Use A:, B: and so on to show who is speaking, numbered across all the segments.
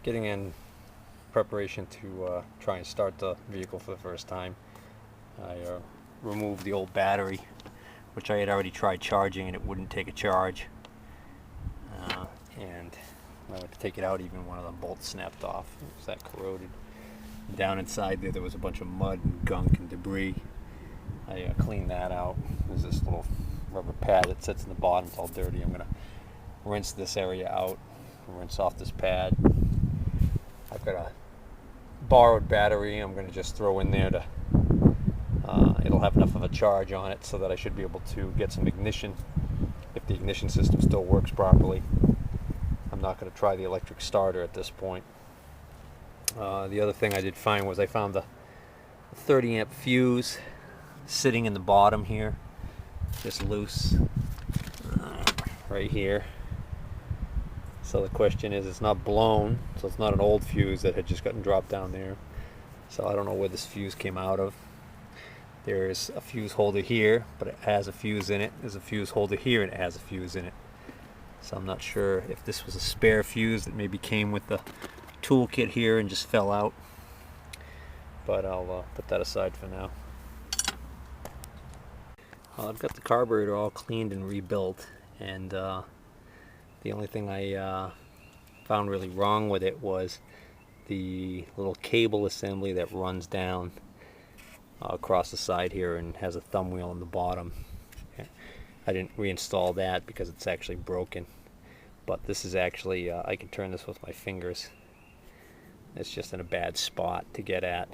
A: getting in preparation to try and start the vehicle for the first time. I removed the old battery, which I had already tried charging and it wouldn't take a charge. And when I went to take it out, even one of the bolts snapped off. It was that corroded. Down inside there was a bunch of mud and gunk and debris. I cleaned that out. There's this little rubber pad that sits in the bottom. It's all dirty. I'm going to rinse this area out, rinse off this pad. I've got a borrowed battery I'm going to just throw in there to it'll have enough of a charge on it so that I should be able to get some ignition if the ignition system still works properly. I'm not going to try the electric starter at this point. The other thing I did find was I found the 30 amp fuse sitting in the bottom here, just loose right here. So the question is, it's not blown, so it's not an old fuse that had just gotten dropped down there. So I don't know where this fuse came out of. There's a fuse holder here, but it has a fuse in it. There's a fuse holder here and it has a fuse in it. So I'm not sure if this was a spare fuse that maybe came with the toolkit here and just fell out. But I'll put that aside for now. I've got the carburetor all cleaned and rebuilt, and the only thing I found really wrong with it was the little cable assembly that runs down across the side here and has a thumb wheel on the bottom. I didn't reinstall that because it's actually broken, but this is actually I can turn this with my fingers. It's just in a bad spot to get at.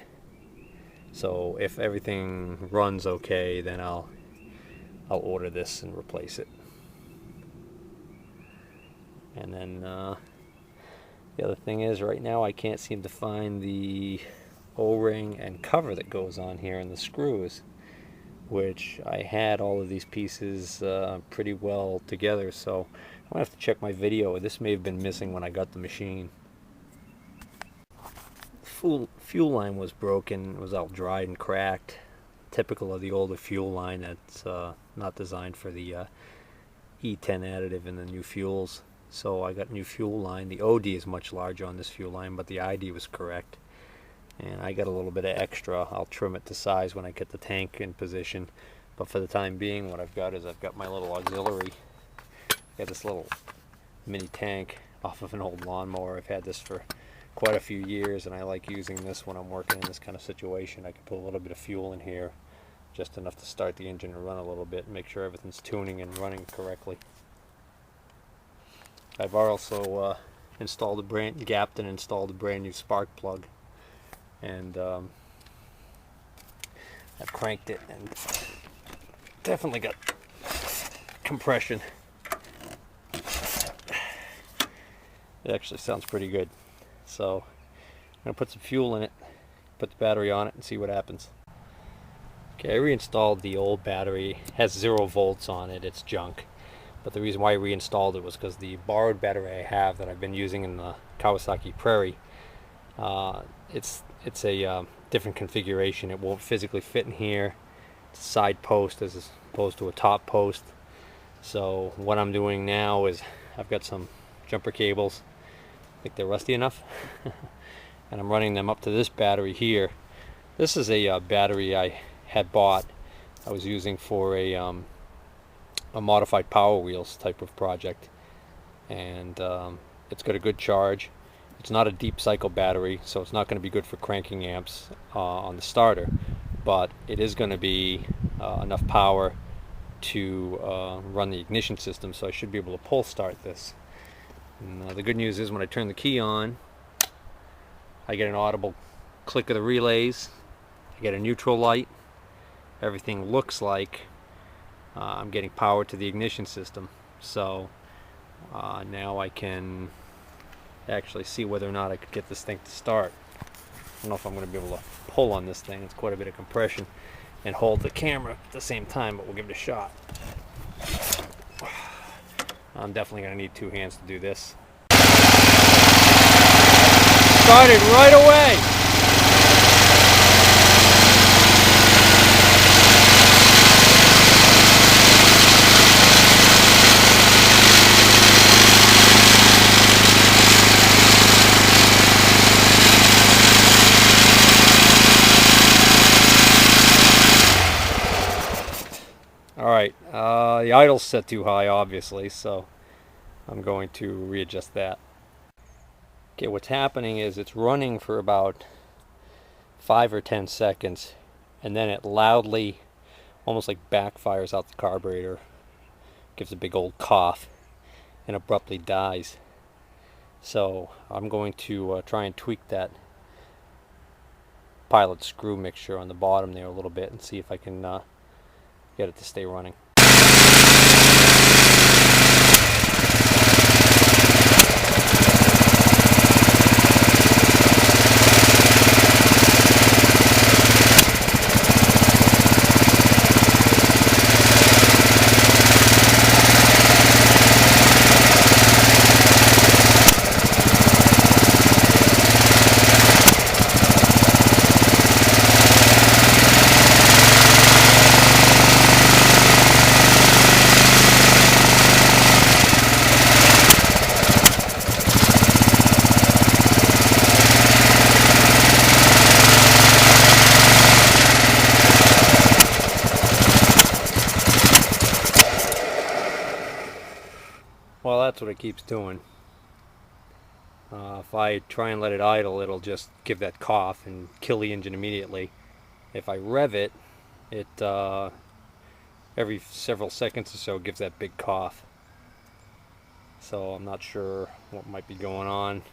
A: So if everything runs okay, then I'll order this and replace it. And then the other thing is, right now I can't seem to find the O-ring and cover that goes on here and the screws, which I had all of these pieces pretty well together, so I'm gonna have to check my video. This may have been missing when I got the machine. Fuel line was broken. It was all dried and cracked, typical of the older fuel line that's not designed for the E10 additive in the new fuels. So I got new fuel line. The OD is much larger on this fuel line, but the ID was correct. And I got a little bit of extra. I'll trim it to size when I get the tank in position. But for the time being, what I've got is I've got my little auxiliary. I've got this little mini tank off of an old lawnmower. I've had this for quite a few years, and I like using this when I'm working in this kind of situation. I can put a little bit of fuel in here, just enough to start the engine to run a little bit and make sure everything's tuning and running correctly. I've also gapped and installed a brand new spark plug, and I've cranked it and definitely got compression. It actually sounds pretty good. So I'm going to put some fuel in it, put the battery on it, and see what happens. Okay, I reinstalled the old battery. It has 0 volts on it. It's junk. But the reason why I reinstalled it was because the borrowed battery I have that I've been using in the Kawasaki Prairie, it's a different configuration. It won't physically fit in here. It's a side post as opposed to a top post. So what I'm doing now is I've got some jumper cables. I think they're rusty enough. And I'm running them up to this battery here. This is a battery I had bought. I was using for a modified Power Wheels type of project. And it's got a good charge. It's not a deep cycle battery, so it's not going to be good for cranking amps on the starter. But it is going to be enough power to run the ignition system, so I should be able to pull start this. And, the good news is when I turn the key on, I get an audible click of the relays, I get a neutral light, everything looks like I'm getting power to the ignition system. So now I can actually see whether or not I could get this thing to start. I don't know if I'm going to be able to pull on this thing. It's quite a bit of compression and hold the camera at the same time, but we'll give it a shot. I'm definitely going to need 2 hands to do this. Started right away! the idle's set too high, obviously, so I'm going to readjust that. Okay, what's happening is it's running for about 5 or 10 seconds, and then it loudly, almost like backfires out the carburetor, gives a big old cough, and abruptly dies. So I'm going to try and tweak that pilot screw mixture on the bottom there a little bit and see if I can get it to stay running. Well, that's what it keeps doing. If I try and let it idle, it'll just give that cough and kill the engine immediately. If I rev it, it every several seconds or so gives that big cough. So I'm not sure what might be going on.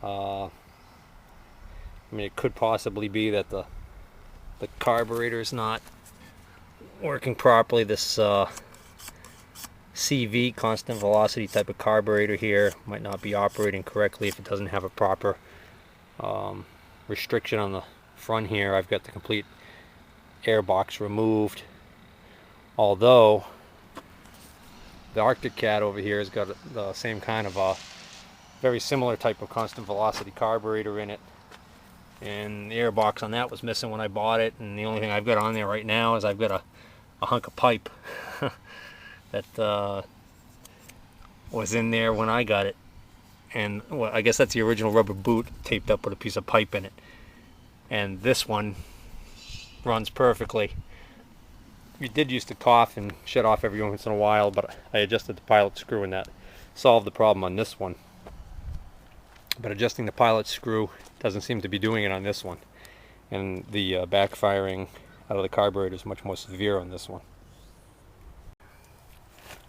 A: I mean, it could possibly be that the carburetor is not working properly. This CV, constant velocity type of carburetor here, might not be operating correctly if it doesn't have a proper restriction on the front here. I've got the complete air box removed, although the Arctic Cat over here has got the same kind of a very similar type of constant velocity carburetor in it, and the air box on that was missing when I bought it, and the only thing I've got on there right now is I've got a hunk of pipe that was in there when I got it, and well, I guess that's the original rubber boot taped up with a piece of pipe in it, and this one runs perfectly. It did used to cough and shut off every once in a while, but I adjusted the pilot screw and that solved the problem on this one. But adjusting the pilot screw doesn't seem to be doing it on this one, and the backfiring out of the carburetor is much more severe on this one.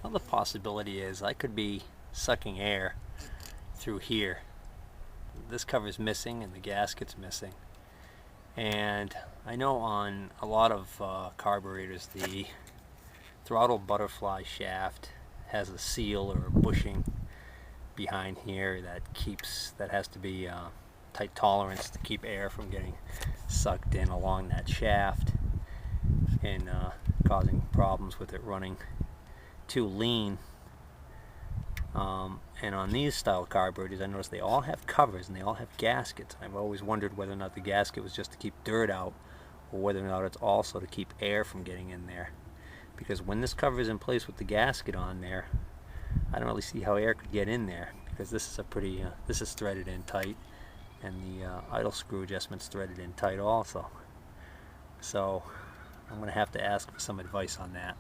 A: Another possibility is I could be sucking air through here. This cover's missing and the gasket's missing. And I know on a lot of carburetors the throttle butterfly shaft has a seal or a bushing behind here that has to be tight tolerance to keep air from getting sucked in along that shaft and causing problems with it running too lean. And on these style carburetors, I noticed they all have covers and they all have gaskets. I've always wondered whether or not the gasket was just to keep dirt out, or whether or not it's also to keep air from getting in there. Because when this cover is in place with the gasket on there, I don't really see how air could get in there, because this is a pretty this is threaded in tight, and the idle screw adjustment's threaded in tight also. So I'm going to have to ask for some advice on that.